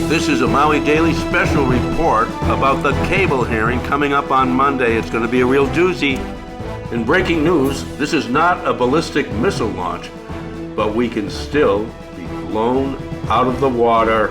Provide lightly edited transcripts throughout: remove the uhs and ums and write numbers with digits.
This is a Maui Daily special report about the cable hearing coming up on Monday. It's going to be a real doozy. In breaking news, this is not a ballistic missile launch, but we can still be blown out of the water.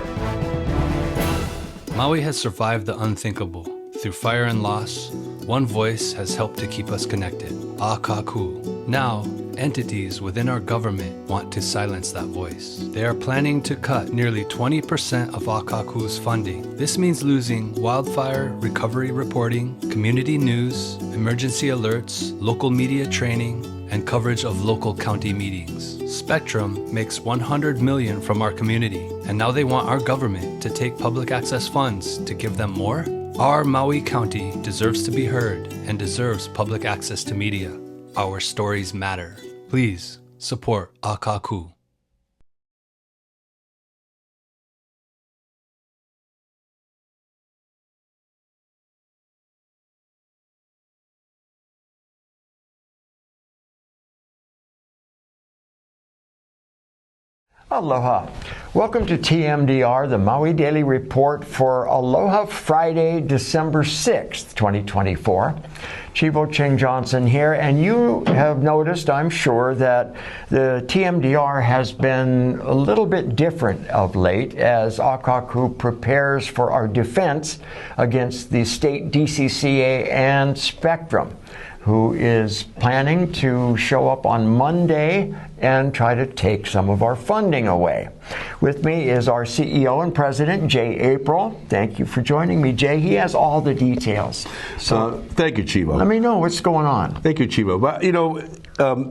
Maui has survived the unthinkable. Through fire and loss, one voice has helped to keep us connected, Akakū. Now, entities within our government want to silence that voice. They are planning to cut nearly 20% of Akakū's funding. This means losing wildfire recovery reporting, community news, emergency alerts, local media training, and coverage of local county meetings. Spectrum makes $100 million from our community, and now they want our government to take public access funds to give them more? Our Maui County deserves to be heard and deserves public access to media. Our stories matter. Please support Akakū. Aloha. Welcome to TMDR, the Maui Daily Report for Aloha Friday, December 6th, 2024. Chivo Ching Johnson here, and you have noticed, I'm sure, that the TMDR has been a little bit different of late as Akakū prepares for our defense against the state DCCA and Spectrum, who is planning to show up on Monday and try to take some of our funding away. With me is our CEO and President, Jay April. Thank you for joining me, Jay. He has all the details. So thank you, Chivo. Let me know what's going on. Thank you, Chivo. But, you know,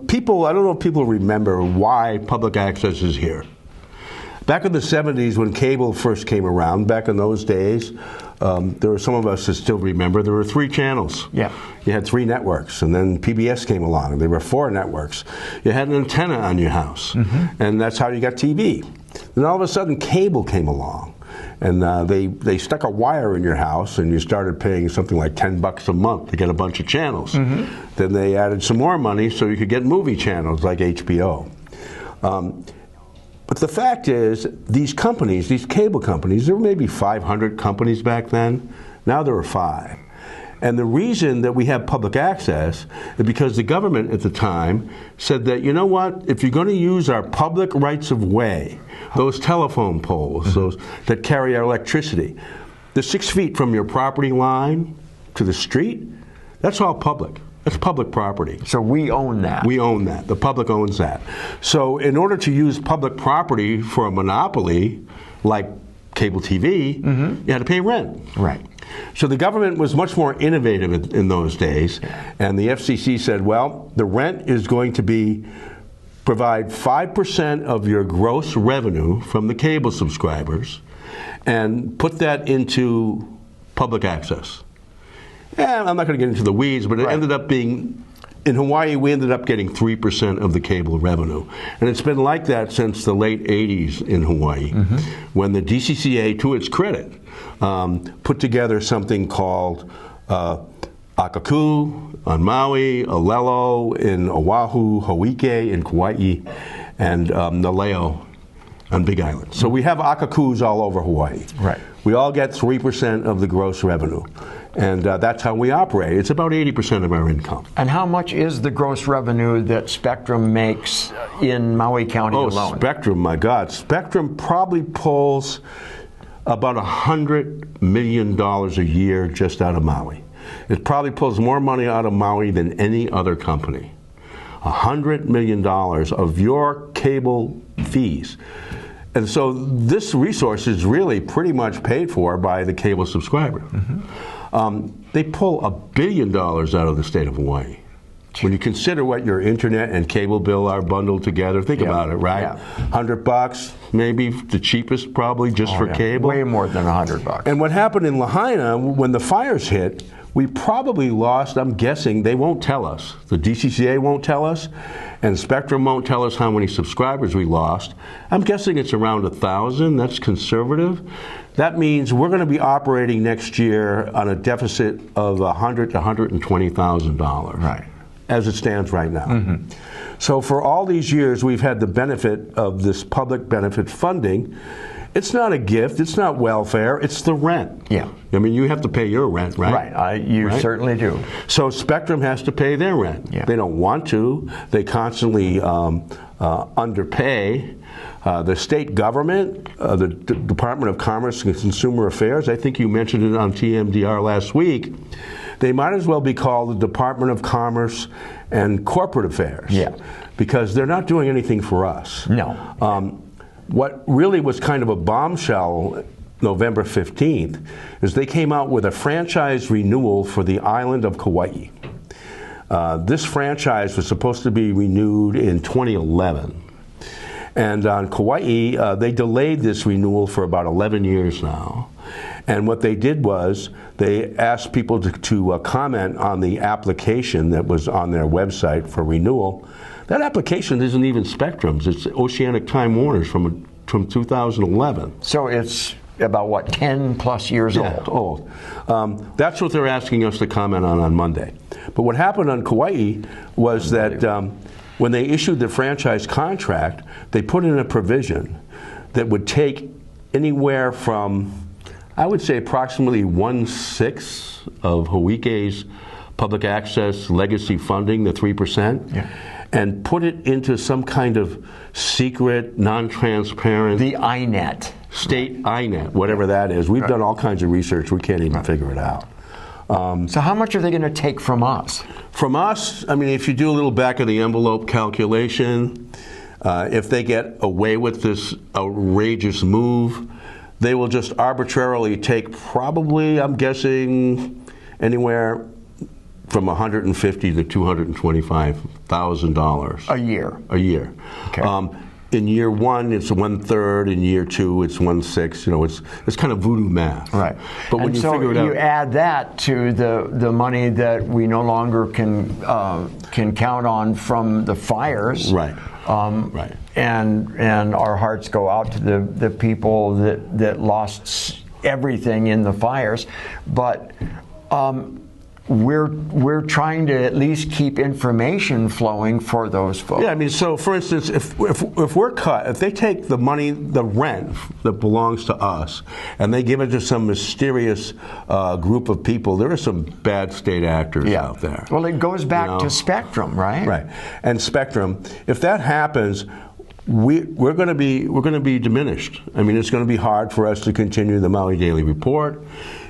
people, I don't know if people remember why public access is here. Back in the 70s when cable first came around, back in those days, there were some of us that still remember, there were 3 channels. Yeah. You had 3 networks, and then PBS came along, and there were 4 networks. You had an antenna on your house, and that's how you got TV. Then all of a sudden, cable came along, and they stuck a wire in your house, and you started paying something like $10 a month to get a bunch of channels. Then they added some more money so you could get movie channels like HBO. But the fact is, these companies, these cable companies, there were maybe 500 companies back then. Now there are 5. And the reason that we have public access is because the government at the time said that, you know what, if you're going to use our public rights of way, those telephone poles, those that carry our electricity, the 6 feet from your property line to the street, that's all public. That's public property. So we own that. We own that. The public owns that. So in order to use public property for a monopoly, like cable TV, you had to pay rent. Right. So the government was much more innovative in those days, and the FCC said, well, the rent is going to provide 5% of your gross revenue from the cable subscribers and put that into public access. And I'm not going to get into the weeds, but it ended up being, in Hawaii, we ended up getting 3% of the cable revenue. And it's been like that since the late 80s in Hawaii, when the DCCA, to its credit, put together something called Akakū on Maui, Alelo in Oahu, Hawaii in Kauai, and Naleo on Big Island. So we have Akakūs all over Hawaii. Right. We all get 3% of the gross revenue. And that's how we operate. It's about 80% of our income. And how much is the gross revenue that Spectrum makes in Maui County alone? Oh, Spectrum, my God. Spectrum probably pulls about $100 million a year just out of Maui. It probably pulls more money out of Maui than any other company. $100 million of your cable fees. And so this resource is really pretty much paid for by the cable subscriber. They pull $1 billion out of the state of Hawaii. When you consider what your internet and cable bill are bundled together, think about it, right? $100, maybe the cheapest probably just for cable. Way more than $100. And what happened in Lahaina, when the fires hit, we probably lost, I'm guessing, they won't tell us. The DCCA won't tell us, and Spectrum won't tell us how many subscribers we lost. I'm guessing it's around 1,000, that's conservative. That means we're going to be operating next year on a deficit of $100,000 to $120,000. Right. As it stands right now. So for all these years, we've had the benefit of this public benefit funding, It's not a gift. It's not welfare. It's the rent. Yeah. I mean, you have to pay your rent, right? Right. You certainly do. So Spectrum has to pay their rent. Yeah. They don't want to. They constantly underpay. The state government, the Department of Commerce and Consumer Affairs, I think you mentioned it on TMDR last week, they might as well be called the Department of Commerce and Corporate Affairs. Yeah. Because they're not doing anything for us. No. What really was kind of a bombshell November 15th is they came out with a franchise renewal for the island of Kauai. This franchise was supposed to be renewed in 2011. And on Kauai, they delayed this renewal for about 11 years now. And what they did was they asked people to comment on the application that was on their website for renewal. That application isn't even Spectrum's. It's Oceanic Time Warner's from 2011. So it's about, what, 10 plus years old? That's what they're asking us to comment on Monday. But what happened on Kauai was that when they issued the franchise contract, they put in a provision that would take anywhere from, I would say, approximately 1/6 of Hawike's public access legacy funding, the 3%, and put it into some kind of secret, non-transparent... The INET. State INET, whatever that is. We've done all kinds of research. We can't even figure it out. So how much are they going to take from us? From us, I mean, if you do a little back-of-the-envelope calculation, if they get away with this outrageous move, they will just arbitrarily take probably, I'm guessing, anywhere from $150,000 to $225,000 a year. A year. Okay. In year one, it's 1/3. In year two, it's 1/6. You know, it's kind of voodoo math. Right. But when and you so figure it out, you add that to the money that we no longer can count on from the fires. Right. Right. And our hearts go out to the people that lost everything in the fires, but. We're trying to at least keep information flowing for those folks. Yeah, I mean, so for instance, if we're cut, if they take the money, the rent that belongs to us, and they give it to some mysterious group of people, there are some bad state actors out there. Well, it goes back to Spectrum, right? Right, and Spectrum. If that happens, we're going to be diminished. I mean, it's going to be hard for us to continue the Maui Daily Report.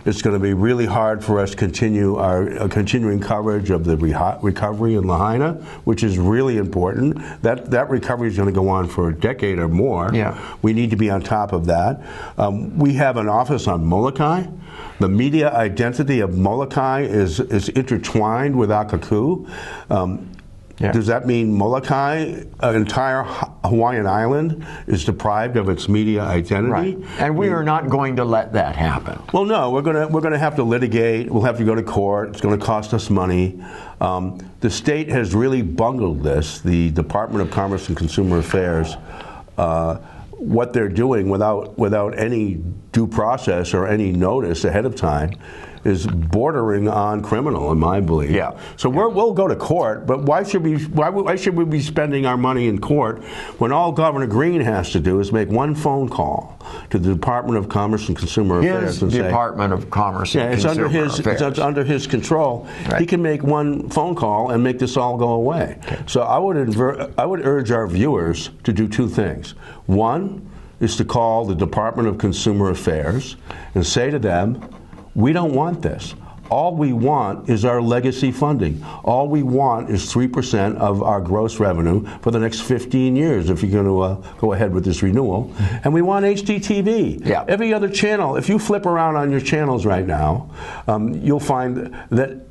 It's going to be really hard for us to continue our continuing coverage of the recovery in Lahaina, which is really important. That recovery is going to go on for a decade or more. Yeah. We need to be on top of that. We have an office on Molokai. The media identity of Molokai is intertwined with Akakū. Does that mean Molokai, an entire Hawaiian island, is deprived of its media identity? Right. And we are not going to let that happen. Well, no, we're going to have to litigate. We'll have to go to court. It's going to cost us money. The state has really bungled this. The Department of Commerce and Consumer Affairs, what they're doing without any due process or any notice ahead of time, is bordering on criminal, in my belief. Yeah. So we'll go to court, but why should we be spending our money in court when all Governor Green has to do is make one phone call to the Department of Commerce and Consumer Affairs and say, Department of Commerce and Consumer Affairs. It's under his control. Right. He can make one phone call and make this all go away. Okay. So I would urge our viewers to do two things. One is to call the Department of Consumer Affairs and say to them, we don't want this. All we want is our legacy funding. All we want is 3% of our gross revenue for the next 15 years if you're going to go ahead with this renewal. And we want HDTV. Yeah. Every other channel, if you flip around on your channels right now, you'll find that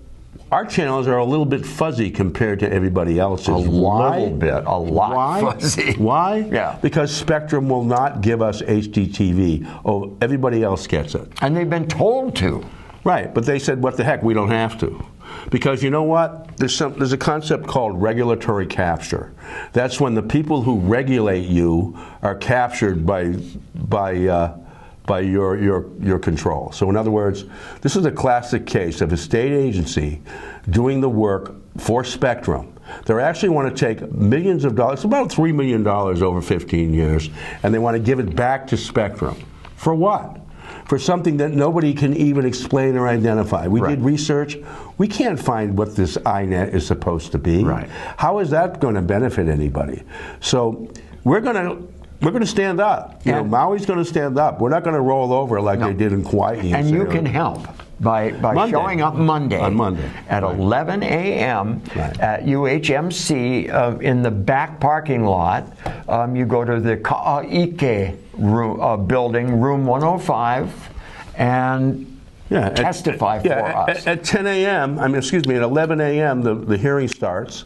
our channels are a little bit fuzzy compared to everybody else's. A lot fuzzy. Why? Yeah. Because Spectrum will not give us HDTV. Oh, everybody else gets it. And they've been told to. Right, but they said, what the heck, we don't have to. Because you know what? There's a concept called regulatory capture. That's when the people who regulate you are captured by your control. So in other words, this is a classic case of a state agency doing the work for Spectrum, They actually want to take millions of dollars, about $3 million over 15 years, and they want to give it back to Spectrum. For what? For something that nobody can even explain or identify. We did research. We can't find what this iNet is supposed to be. Right. How is that going to benefit anybody? So we're going to stand up. You know, Maui's going to stand up. We're not going to roll over like they did in Kauai. And you can help by showing up Monday, at 11 a.m. at UHMC in the back parking lot. You go to the Ka'aike building, room 105, and testify for us. At 10 a.m., at 11 a.m., the hearing starts.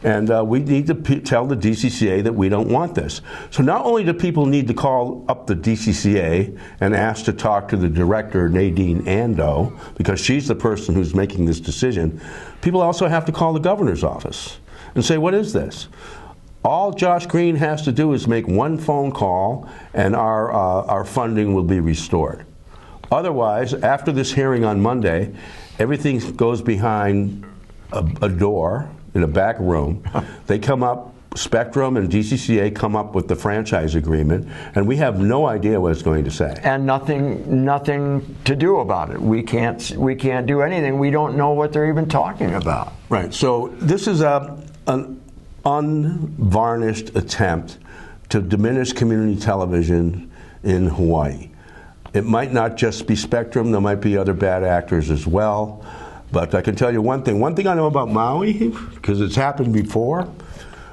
And we need to tell the DCCA that we don't want this. So not only do people need to call up the DCCA and ask to talk to the director, Nadine Ando, because she's the person who's making this decision, people also have to call the governor's office and say, what is this? All Josh Green has to do is make one phone call and our funding will be restored. Otherwise, after this hearing on Monday, everything goes behind a door in a back room. They come up, Spectrum and DCCA come up with the franchise agreement, and we have no idea what it's going to say. And nothing to do about it. We can't do anything. We don't know what they're even talking about. Right. So this is an unvarnished attempt to diminish community television in Hawaii. It might not just be Spectrum. There might be other bad actors as well. But I can tell you one thing. One thing I know about Maui, because it's happened before,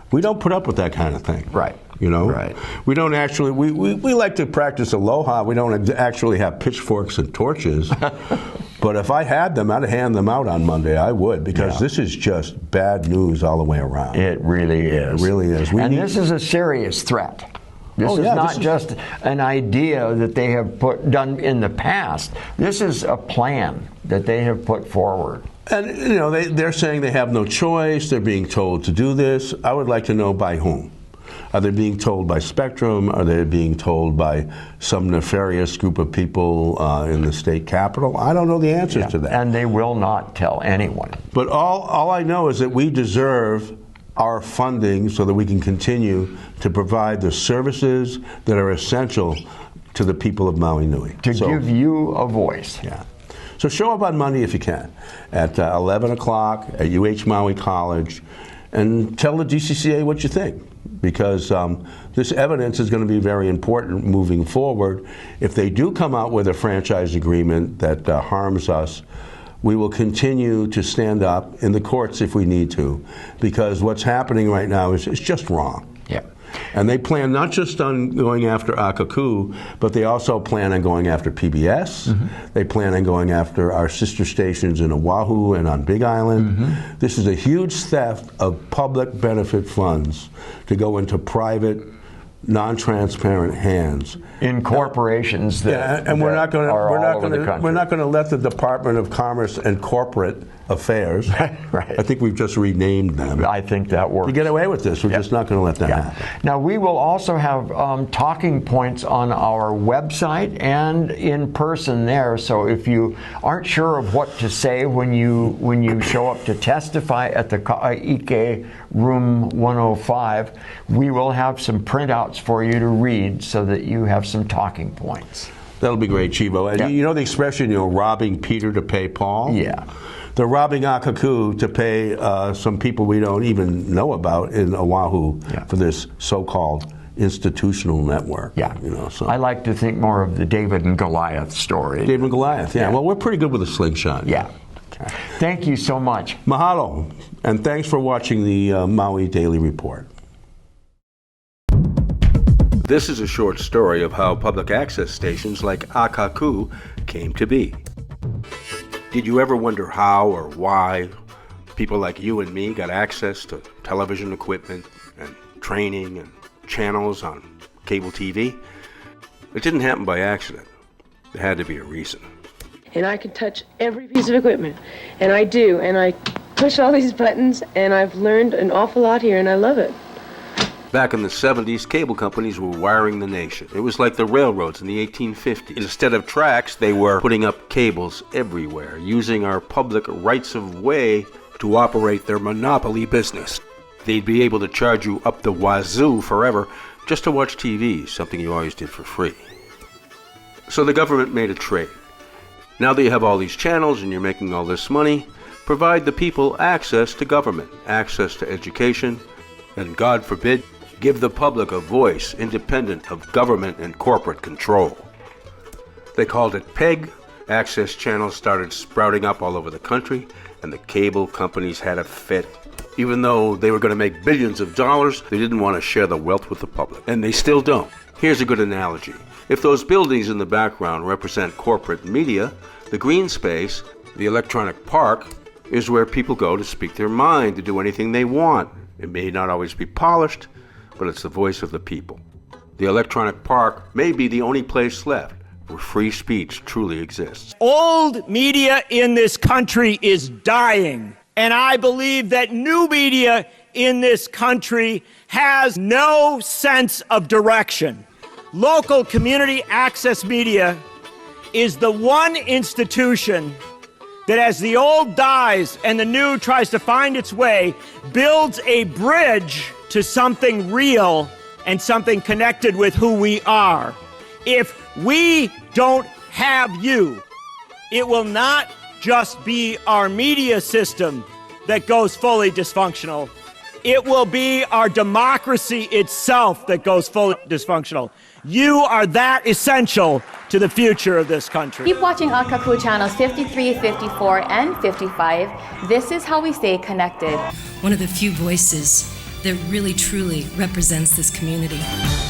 we don't put up with that kind of thing. Right. You know? Right. We don't actually, we like to practice aloha. We don't actually have pitchforks and torches. But if I had them, I'd hand them out on Monday. I would, because this is just bad news all the way around. It really is. It really is. This is a serious threat. This is not just an idea that they have done in the past. This is a plan that they have put forward. And, you know, they're saying they have no choice. They're being told to do this. I would like to know by whom. Are they being told by Spectrum? Are they being told by some nefarious group of people in the state capitol? I don't know the answers to that. And they will not tell anyone. But all I know is that we deserve our funding so that we can continue to provide the services that are essential to the people of Maui Nui. To give you a voice. Yeah. So show up on Monday if you can, at 11 o'clock at UH Maui College, and tell the DCCA what you think, because this evidence is going to be very important moving forward. If they do come out with a franchise agreement that harms us, we will continue to stand up in the courts if we need to, because what's happening right now is just wrong. Yeah. And they plan not just on going after Akakū, but they also plan on going after PBS. Mm-hmm. They plan on going after our sister stations in Oahu and on Big Island. Mm-hmm. This is a huge theft of public benefit funds to go into private, non-transparent hands in corporations that and we're not going to let the Department of Commerce and Corporate Affairs. Right. I think we've just renamed them. I think that works. To get away with this, we're just not going to let that happen. Now we will also have talking points on our website and in person there. So if you aren't sure of what to say when you show up to testify at the Ka'aike room 105, we will have some printouts for you to read so that you have some talking points. That'll be great, Chivo. And you know the expression, robbing Peter to pay Paul? Yeah. They're robbing Akakū to pay some people we don't even know about in Oahu for this so-called institutional network. Yeah. So I like to think more of the David and Goliath story. David and Goliath, yeah. Well, we're pretty good with a slingshot. Yeah. Thank you so much. Mahalo, and thanks for watching the Maui Daily Report. This is a short story of how public access stations like Akakū came to be. Did you ever wonder how or why people like you and me got access to television equipment and training and channels on cable TV? It didn't happen by accident. There had to be a reason. And I can touch every piece of equipment, and I do, and I push all these buttons, and I've learned an awful lot here, and I love it. Back in the 70s, cable companies were wiring the nation. It was like the railroads in the 1850s. Instead of tracks, they were putting up cables everywhere, using our public rights of way to operate their monopoly business. They'd be able to charge you up the wazoo forever just to watch TV, something you always did for free. So the government made a trade. Now that you have all these channels and you're making all this money, provide the people access to government, access to education, and God forbid, give the public a voice independent of government and corporate control. They called it PEG. Access channels started sprouting up all over the country, and the cable companies had a fit. Even though they were going to make billions of dollars, they didn't want to share the wealth with the public, and they still don't. Here's a good analogy. If those buildings in the background represent corporate media, the green space, the electronic park, is where people go to speak their mind, to do anything they want. It may not always be polished, but it's the voice of the people. The electronic park may be the only place left where free speech truly exists. Old media in this country is dying, and I believe that new media in this country has no sense of direction. Local community access media is the one institution that, as the old dies and the new tries to find its way, builds a bridge to something real and something connected with who we are. If we don't have you, it will not just be our media system that goes fully dysfunctional. It will be our democracy itself that goes fully dysfunctional. You are that essential to the future of this country. Keep watching Akakū channels 53, 54, and 55. This is how we stay connected. One of the few voices that really truly represents this community.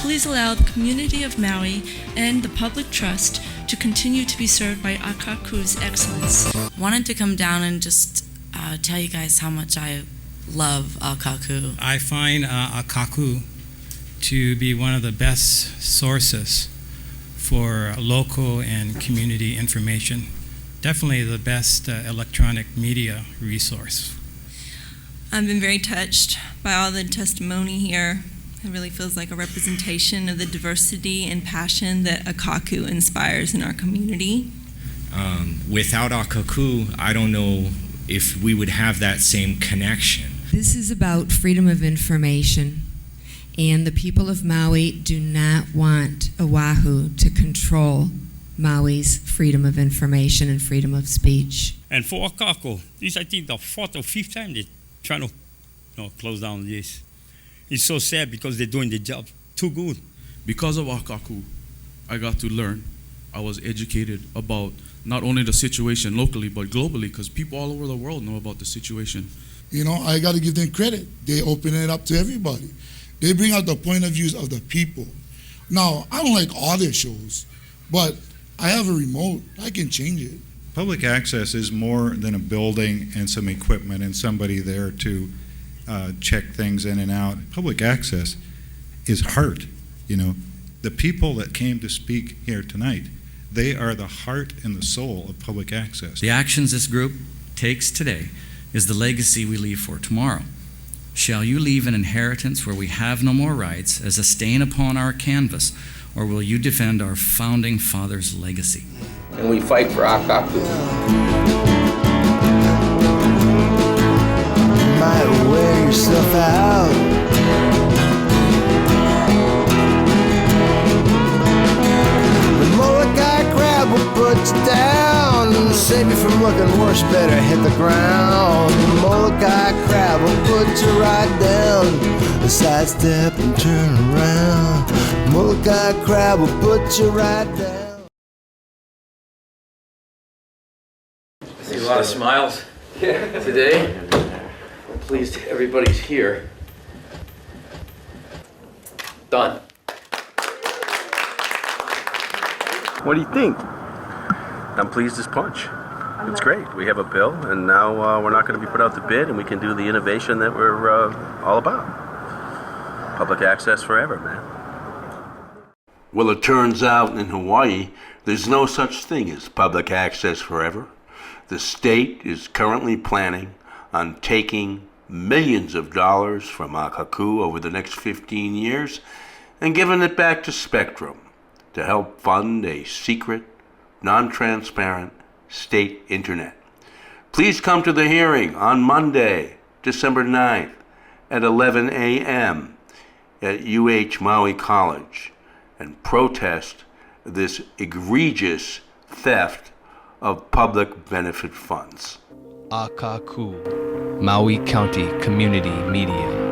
Please allow the community of Maui and the public trust to continue to be served by Akakū's excellence. Wanted to come down and just tell you guys how much I love Akakū. I find Akakū to be one of the best sources for local and community information. Definitely the best electronic media resource. I've been very touched by all the testimony here. It really feels like a representation of the diversity and passion that Akakū inspires in our community. Without Akakū, I don't know if we would have that same connection. This is about freedom of information, and the people of Maui do not want Oahu to control Maui's freedom of information and freedom of speech. And for Akakū, this I think the fourth or fifth time they try to close down this. It's so sad because they're doing the job too good. Because of Akakū, I got to learn. I was educated about not only the situation locally, but globally, because people all over the world know about the situation. You know, I got to give them credit. They open it up to everybody. They bring out the point of views of the people. Now, I don't like all their shows, but I have a remote. I can change it. Public access is more than a building and some equipment and somebody there to check things in and out. Public access is heart. You know, the people that came to speak here tonight, they are the heart and the soul of public access. The actions this group takes today is the legacy we leave for tomorrow. Shall you leave an inheritance where we have no more rights as a stain upon our canvas, or will you defend our founding fathers' legacy? And we fight for Akakū. You might wear yourself out. The Molokai crab will put you down and save you from looking worse. Better hit the ground. The Molokai crab will put you right down. Sidestep and turn around. Molokai crab will put you right down. I see a lot of smiles today. I'm pleased everybody's here. Done. What do you think? I'm pleased as punch. It's great. We have a bill, and now we're not going to be put out to bid, and we can do the innovation that we're all about. Public access forever, man. Well, it turns out in Hawaii, there's no such thing as public access forever. The state is currently planning on taking millions of dollars from Akakū over the next 15 years and giving it back to Spectrum to help fund a secret, non-transparent state internet. Please come to the hearing on Monday, December 9th at 11 a.m. at UH Maui College and protest this egregious theft of public benefit funds. Akakū, Maui County Community Media.